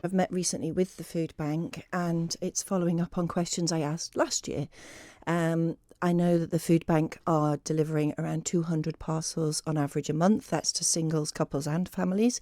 I've met recently with the food bank, and it's following up on questions I asked last year. I know that the food bank are delivering around 200 parcels on average a month. That's to singles, couples and families.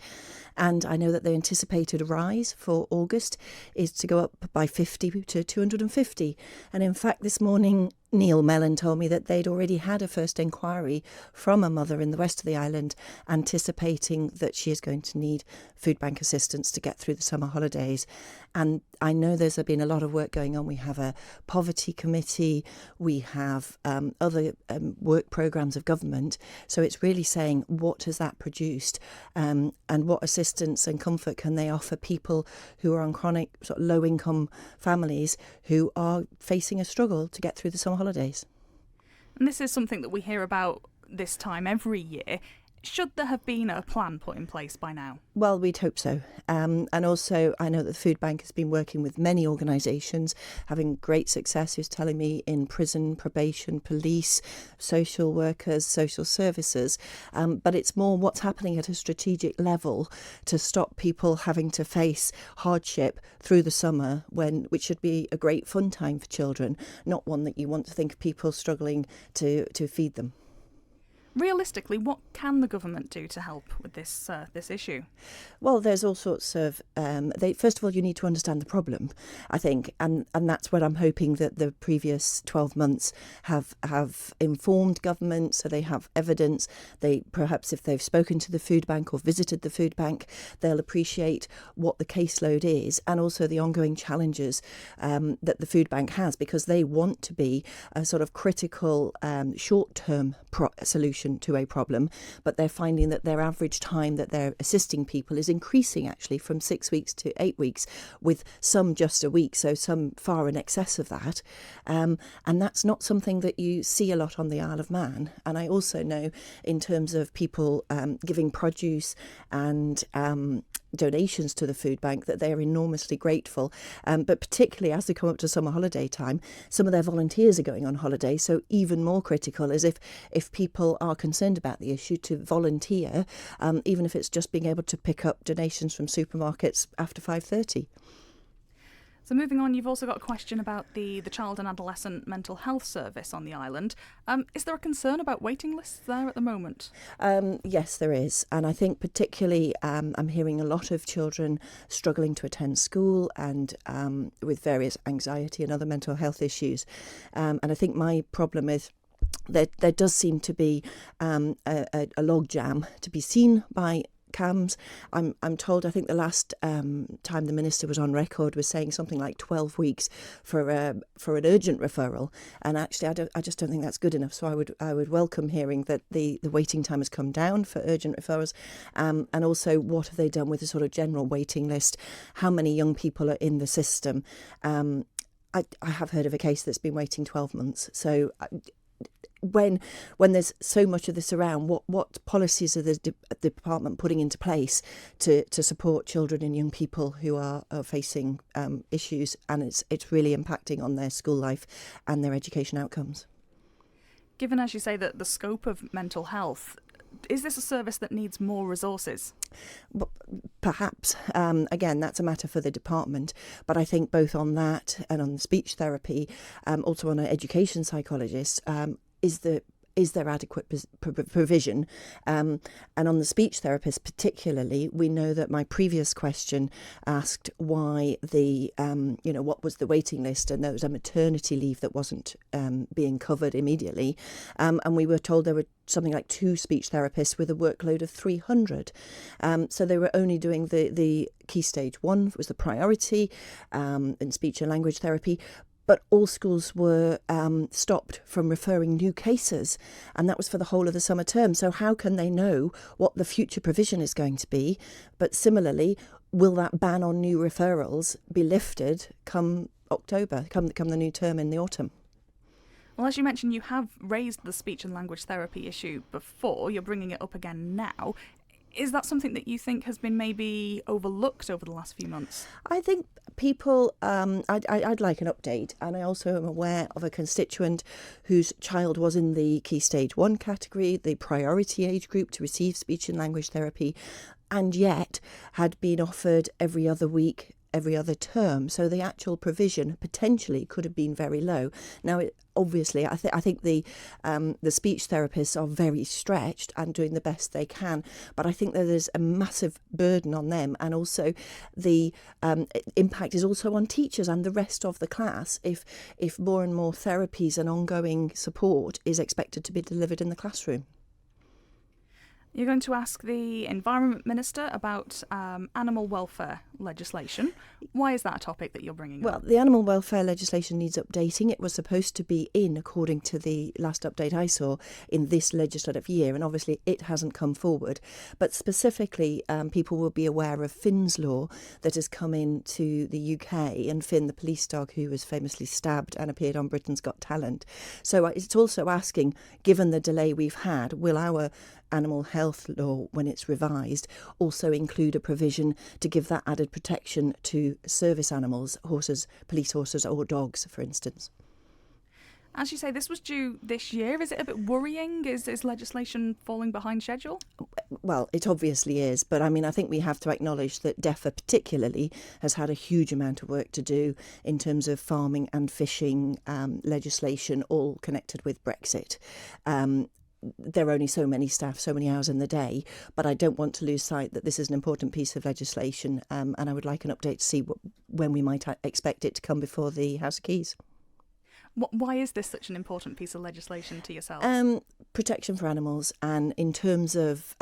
And I know that the anticipated rise for August is to go up by 50 to 250. And in fact, this morning, Neil Mellon told me that they'd already had a first inquiry from a mother in the west of the island anticipating that she is going to need food bank assistance to get through the summer holidays. And I know there's been a lot of work going on. We have a poverty committee, we have other work programmes of government. So it's really saying, what has that produced, and what assistance and comfort can they offer people who are on chronic sort of low income families who are facing a struggle to get through the summer holidays. And this is something that we hear about this time every year. Should there have been a plan put in place by now? Well, we'd hope so. And also, I know that the Food Bank has been working with many organisations, having great success, who's telling me, in prison, probation, police, social workers, social services. But it's more what's happening at a strategic level to stop people having to face hardship through the summer, which should be a great fun time for children, not one that you want to think of people struggling to feed them. Realistically, what can the government do to help with this issue? Well, there's all sorts of... first of all, you need to understand the problem, I think, and that's what I'm hoping that the previous 12 months have informed government, so they have evidence. They perhaps, if they've spoken to the food bank or visited the food bank, they'll appreciate what the caseload is and also the ongoing challenges that the food bank has, because they want to be a sort of critical short-term solution to a problem, but they're finding that their average time that they're assisting people is increasing actually from 6 weeks to 8 weeks, with some just a week, so some far in excess of that. And that's not something that you see a lot on the Isle of Man. And I also know, in terms of people giving produce and donations to the food bank, that they are enormously grateful. But particularly as they come up to summer holiday time, some of their volunteers are going on holiday, so even more critical is if people are concerned about the issue, to volunteer, even if it's just being able to pick up donations from supermarkets after 5:30. So moving on, you've also got a question about the Child and Adolescent Mental Health Service on the island. Is there a concern about waiting lists there at the moment? Yes, there is. And I think particularly I'm hearing a lot of children struggling to attend school and with various anxiety and other mental health issues. And I think my problem is there does seem to be a log jam to be seen by CAMHS. I'm told, I think the last time the minister was on record was saying something like 12 weeks for an urgent referral, and actually I just don't think that's good enough. So I would welcome hearing that the waiting time has come down for urgent referrals, and also what have they done with the sort of general waiting list? How many young people are in the system? I have heard of a case that's been waiting 12 months. So when there's so much of this around, what policies are the department putting into place to support children and young people who are facing issues, and it's really impacting on their school life and their education outcomes? Given, as you say, that the scope of mental health, is this a service that needs more resources? Perhaps. Again, that's a matter for the department. But I think both on that and on speech therapy, also on an education psychologist, is there adequate provision? And on the speech therapist particularly, we know that my previous question asked why what was the waiting list, and there was a maternity leave that wasn't being covered immediately. And we were told there were something like 2 speech therapists with a workload of 300. So they were only doing the key stage 1 was the priority in speech and language therapy. But all schools were stopped from referring new cases, and that was for the whole of the summer term. So how can they know what the future provision is going to be? But similarly, will that ban on new referrals be lifted come October, come the new term in the autumn? Well, as you mentioned, you have raised the speech and language therapy issue before. You're bringing it up again now. Is that something that you think has been maybe overlooked over the last few months? I think people, I'd like an update, and I also am aware of a constituent whose child was in the Key Stage 1 category, the priority age group to receive speech and language therapy, and yet had been offered every other week, every other term. So the actual provision potentially could have been very low. Now, obviously, I think the speech therapists are very stretched and doing the best they can, but I think that there's a massive burden on them, and also the impact is also on teachers and the rest of the class if more and more therapies and ongoing support is expected to be delivered in the classroom. You're going to ask the Environment Minister about animal welfare legislation. Why is that a topic that you're bringing Well, up? the animal welfare legislation needs updating. It was supposed to be in, according to the last update I saw, in this legislative year, and obviously it hasn't come forward. But specifically, people will be aware of Finn's law that has come into the UK, and Finn, the police dog who was famously stabbed and appeared on Britain's Got Talent. So it's also asking, given the delay we've had, will our animal health law, when it's revised, also include a provision to give that added protection to service animals, horses, police horses or dogs, for instance? As you say, this was due this year. Is it a bit worrying? Is legislation falling behind schedule? Well, it obviously is, but I mean, I think we have to acknowledge that DEFA particularly has had a huge amount of work to do in terms of farming and fishing legislation, all connected with Brexit. There are only so many staff, so many hours in the day, but I don't want to lose sight that this is an important piece of legislation, and I would like an update to see when we might expect it to come before the House of Keys. Why is this such an important piece of legislation to yourself? Protection for animals, and in terms of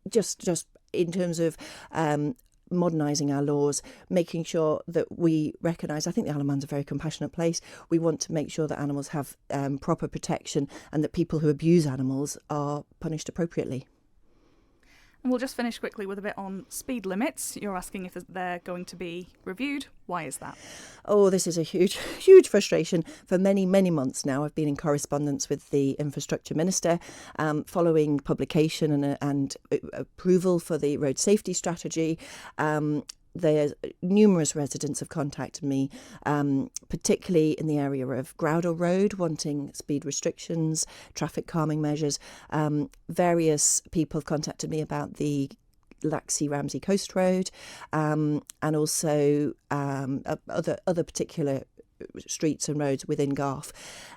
just in terms of modernising our laws, making sure that we recognise, I think the Isle of Man's a very compassionate place. We want to make sure that animals have proper protection and that people who abuse animals are punished appropriately. And we'll just finish quickly with a bit on speed limits. You're asking if they're going to be reviewed. Why is that? Oh, this is a huge, huge frustration. For many, many months now, I've been in correspondence with the Infrastructure Minister following publication and approval for the road safety strategy. There's numerous residents have contacted me, particularly in the area of Groudle Road, wanting speed restrictions, traffic calming measures. Various people have contacted me about the Laxey-Ramsey Coast Road, and also other particular streets and roads within Garff.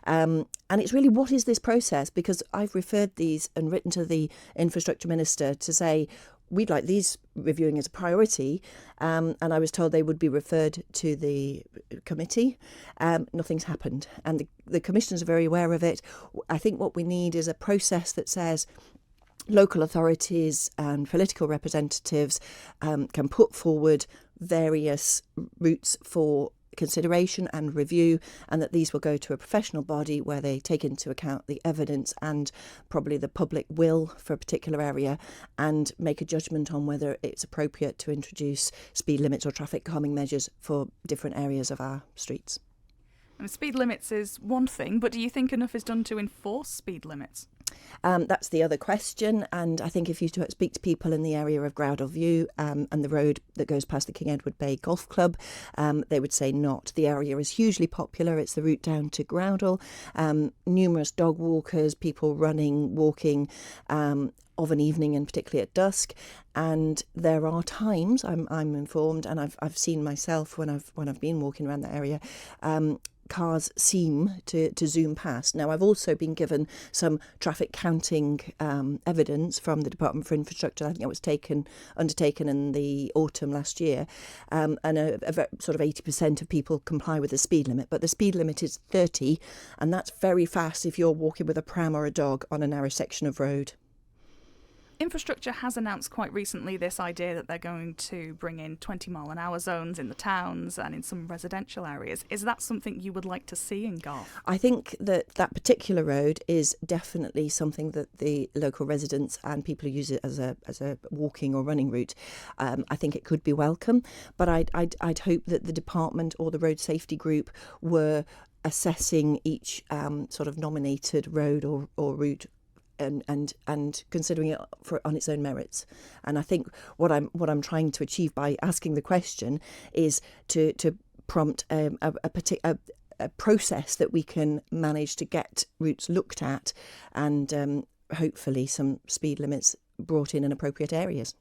And it's really, what is this process? Because I've referred these and written to the Infrastructure Minister to say, we'd like these reviewing as a priority, and I was told they would be referred to the committee. Nothing's happened, and the commissioners are very aware of it. I think what we need is a process that says local authorities and political representatives can put forward various routes for consideration and review, and that these will go to a professional body where they take into account the evidence and probably the public will for a particular area, and make a judgment on whether it's appropriate to introduce speed limits or traffic calming measures for different areas of our streets. And speed limits is one thing, but do you think enough is done to enforce speed limits? That's the other question, and I think if you speak to people in the area of Groudle View and the road that goes past the King Edward Bay Golf Club, they would say not. The area is hugely popular. It's the route down to Groudle. Numerous dog walkers, people running, walking of an evening, and particularly at dusk. And there are times, I'm informed, and I've seen myself when I've been walking around that area, cars seem to zoom past. Now, I've also been given some traffic counting evidence from the Department for Infrastructure. I think it was undertaken in the autumn last year, and sort of 80% of people comply with the speed limit. But the speed limit is 30, and that's very fast if you're walking with a pram or a dog on a narrow section of road. Infrastructure has announced quite recently this idea that they're going to bring in 20-mile-an-hour zones in the towns and in some residential areas. Is that something you would like to see in Garff? I think that particular road is definitely something that the local residents and people who use it as a walking or running route, I think it could be welcome. But I'd hope that the department or the road safety group were assessing each sort of nominated road or route and considering it on its own merits. And I think what I'm trying to achieve by asking the question is to prompt a process that we can manage to get routes looked at, and hopefully some speed limits brought in appropriate areas.